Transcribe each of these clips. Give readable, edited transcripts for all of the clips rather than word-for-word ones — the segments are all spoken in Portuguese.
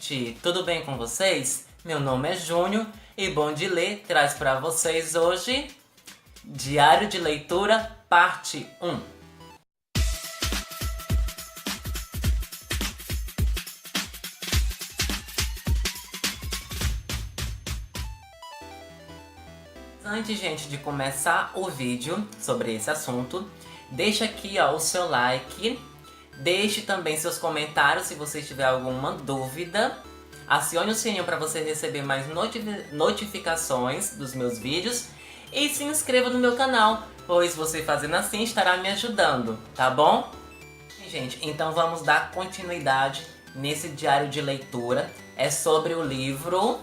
gente! Tudo bem com vocês? Meu nome é Júnior e Bom de Ler traz para vocês hoje Diário de Leitura, parte 1. Antes, gente, de começar o vídeo sobre esse assunto, deixa aqui o seu like, deixe também seus comentários se você tiver alguma dúvida, acione o sininho para você receber mais notificações dos meus vídeos e se inscreva no meu canal, pois você fazendo assim estará me ajudando, tá bom? Gente, então vamos dar continuidade nesse diário de leitura. É sobre o livro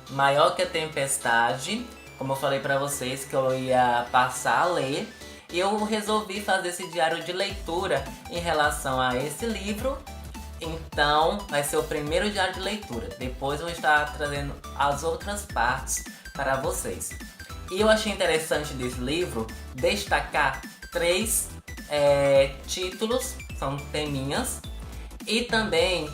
Maior que a Tempestade. Como eu falei pra vocês que eu ia passar a ler, e eu resolvi fazer esse diário de leitura em relação a esse livro. Então vai ser o primeiro diário de leitura. Depois eu vou estar trazendo as outras partes para vocês. E eu achei interessante desse livro destacar 3 títulos, são teminhas. E também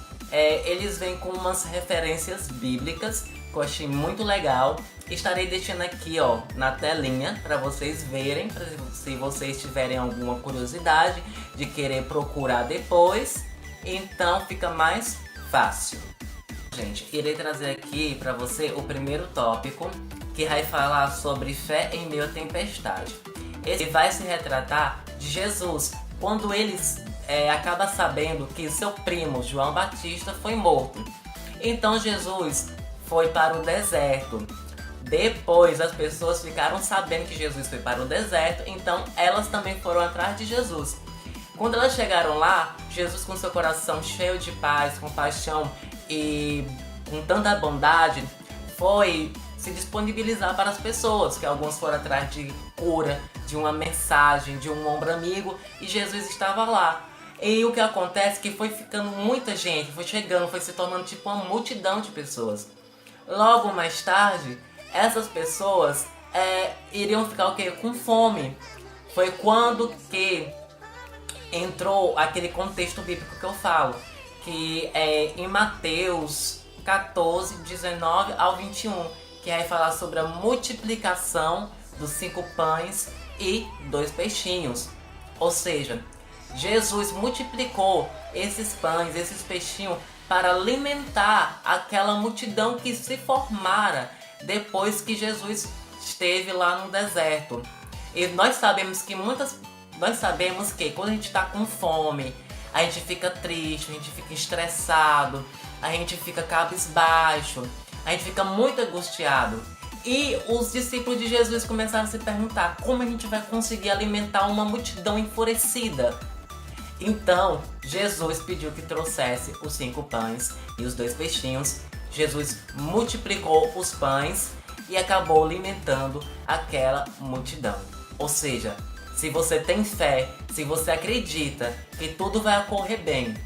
eles vêm com umas referências bíblicas que eu achei muito legal. Estarei deixando aqui na telinha para vocês verem, se vocês tiverem alguma curiosidade de querer procurar depois, então fica mais fácil. Gente, irei trazer aqui para você o primeiro tópico, que vai falar sobre fé em meio à tempestade. Esse vai se retratar de Jesus, quando ele acaba sabendo que seu primo João Batista foi morto. Então Jesus foi para o deserto. Depois as pessoas ficaram sabendo que Jesus foi para o deserto, então elas também foram atrás de Jesus. Quando elas chegaram lá, Jesus, com seu coração cheio de paz, compaixão e com tanta bondade, foi se disponibilizar para as pessoas, que alguns foram atrás de cura, de uma mensagem, de um ombro amigo, e Jesus estava lá. E o que acontece é que foi ficando muita gente, foi chegando, foi se tornando tipo uma multidão de pessoas. Logo mais tarde, essas pessoas iriam ficar com fome. Foi quando que entrou aquele contexto bíblico que eu falo, que é em Mateus 14, 19 ao 21, que vai falar sobre a multiplicação dos 5 pães e 2 peixinhos. Ou seja, Jesus multiplicou esses pães, esses peixinhos, para alimentar aquela multidão que se formara depois que Jesus esteve lá no deserto. E nós sabemos que quando a gente está com fome, a gente fica triste, a gente fica estressado, a gente fica cabisbaixo, a gente fica muito angustiado. E os discípulos de Jesus começaram a se perguntar como a gente vai conseguir alimentar uma multidão enfurecida. Então, Jesus pediu que trouxesse os 5 pães e os 2 peixinhos. Jesus multiplicou os pães e acabou alimentando aquela multidão. Ou seja, se você tem fé, se você acredita que tudo vai ocorrer bem,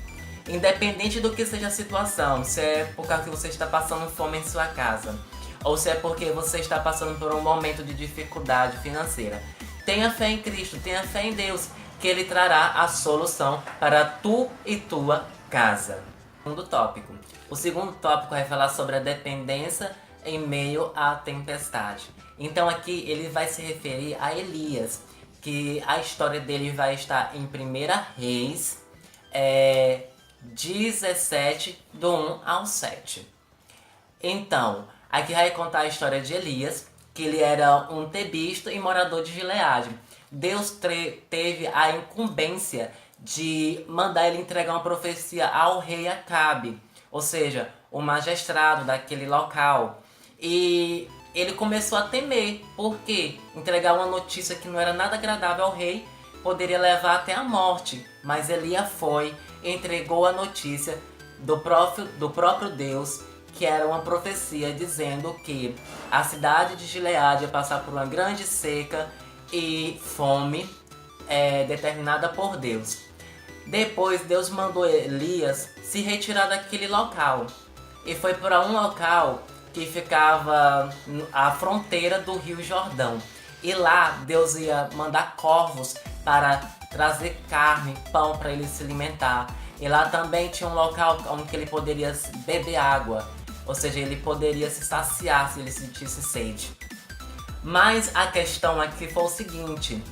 independente do que seja a situação, se é por causa que você está passando fome em sua casa, ou se é porque você está passando por um momento de dificuldade financeira, tenha fé em Cristo, tenha fé em Deus, que Ele trará a solução para tu e tua casa. Segundo tópico. O segundo tópico vai falar sobre a dependência em meio à tempestade. Então aqui ele vai se referir a Elias, que a história dele vai estar em 1 Reis 17, do 1 ao 7. Então, aqui vai contar a história de Elias, que ele era um tebista e morador de Gileade. Deus teve a incumbência de mandar ele entregar uma profecia ao rei Acabe, ou seja, o magistrado daquele local. E ele começou a temer, porque entregar uma notícia que não era nada agradável ao rei poderia levar até a morte. Mas Elias foi e entregou a notícia do próprio Deus, que era uma profecia dizendo que a cidade de Gileade ia passar por uma grande seca e fome determinada por Deus. Depois Deus mandou Elias se retirar daquele local e foi para um local que ficava à fronteira do Rio Jordão. E lá Deus ia mandar corvos para trazer carne, pão para ele se alimentar. E lá também tinha um local onde ele poderia beber água, ou seja, ele poderia se saciar se ele sentisse sede. Mas a questão aqui foi o seguinte: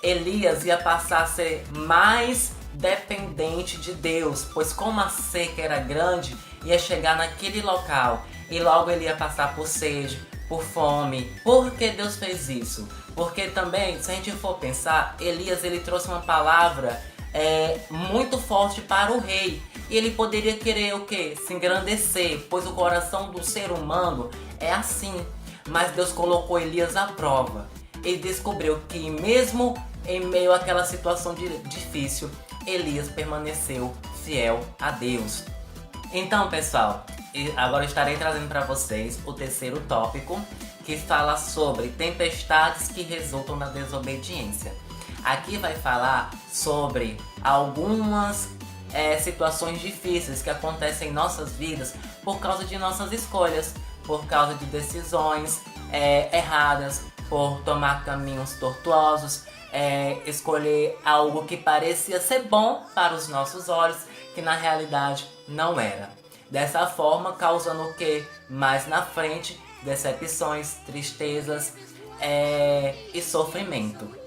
Elias ia passar a ser mais dependente de Deus, pois como a seca era grande, ia chegar naquele local e logo ele ia passar por sede, por fome. Por que Deus fez isso? Porque também, se a gente for pensar, Elias ele trouxe uma palavra muito forte para o rei. E ele poderia querer o quê? Se engrandecer, pois o coração do ser humano é assim. Mas Deus colocou Elias à prova. Ele descobriu que mesmo em meio àquela situação difícil, Elias permaneceu fiel a Deus. Então, pessoal, agora estarei trazendo para vocês o terceiro tópico, que fala sobre tempestades que resultam da desobediência. Aqui vai falar sobre algumas situações difíceis que acontecem em nossas vidas por causa de nossas escolhas, por causa de decisões erradas, por tomar caminhos tortuosos, escolher algo que parecia ser bom para os nossos olhos, que na realidade não era. Dessa forma, causando o que? Mais na frente, decepções, tristezas e sofrimento.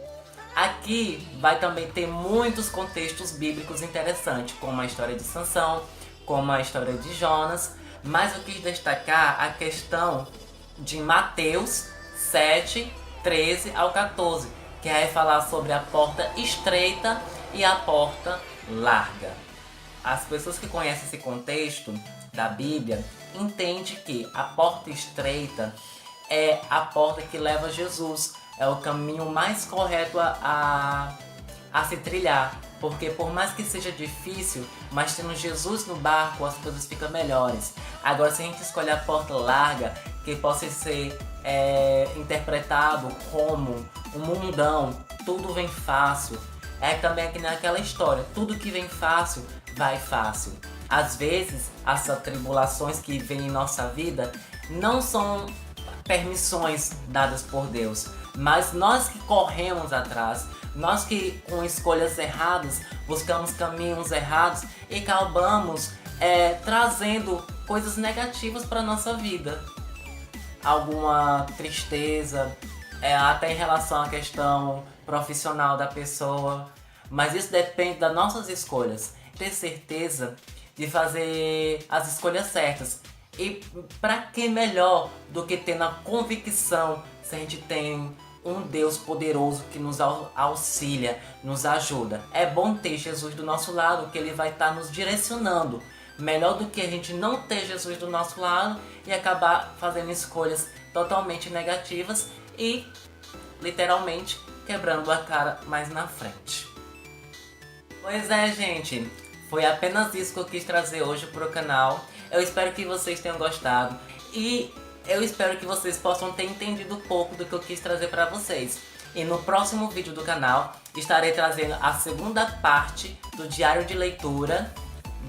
Aqui vai também ter muitos contextos bíblicos interessantes, como a história de Sansão, como a história de Jonas, mas eu quis destacar a questão de Mateus 7, 13 ao 14, que vai falar sobre a porta estreita e a porta larga. As pessoas que conhecem esse contexto da Bíblia entendem que a porta estreita é a porta que leva a Jesus, é o caminho mais correto a se trilhar, porque por mais que seja difícil, mas tendo Jesus no barco as coisas ficam melhores. Agora, se a gente escolher a porta larga, que possa ser interpretado como um mundão, tudo vem fácil, também aqui naquela história, tudo que vem fácil, vai fácil. Às vezes, as tribulações que vêm em nossa vida não são permissões dadas por Deus, mas nós que corremos atrás, nós que com escolhas erradas buscamos caminhos errados e acabamos trazendo coisas negativas para nossa vida, alguma tristeza, até em relação à questão profissional da pessoa, mas isso depende das nossas escolhas. Ter certeza de fazer as escolhas certas. E para que melhor do que ter na convicção se a gente tem um Deus poderoso que nos auxilia, nos ajuda. É bom ter Jesus do nosso lado, que Ele vai estar nos direcionando. Melhor do que a gente não ter Jesus do nosso lado e acabar fazendo escolhas totalmente negativas e, literalmente, quebrando a cara mais na frente. Pois é, gente. Foi apenas isso que eu quis trazer hoje pro canal. Eu espero que vocês tenham gostado e eu espero que vocês possam ter entendido um pouco do que eu quis trazer para vocês. E no próximo vídeo do canal estarei trazendo a segunda parte do diário de leitura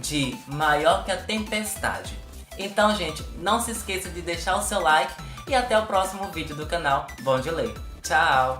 de Maior que a Tempestade. Então, gente, não se esqueça de deixar o seu like e até o próximo vídeo do canal Bom de Ler. Tchau!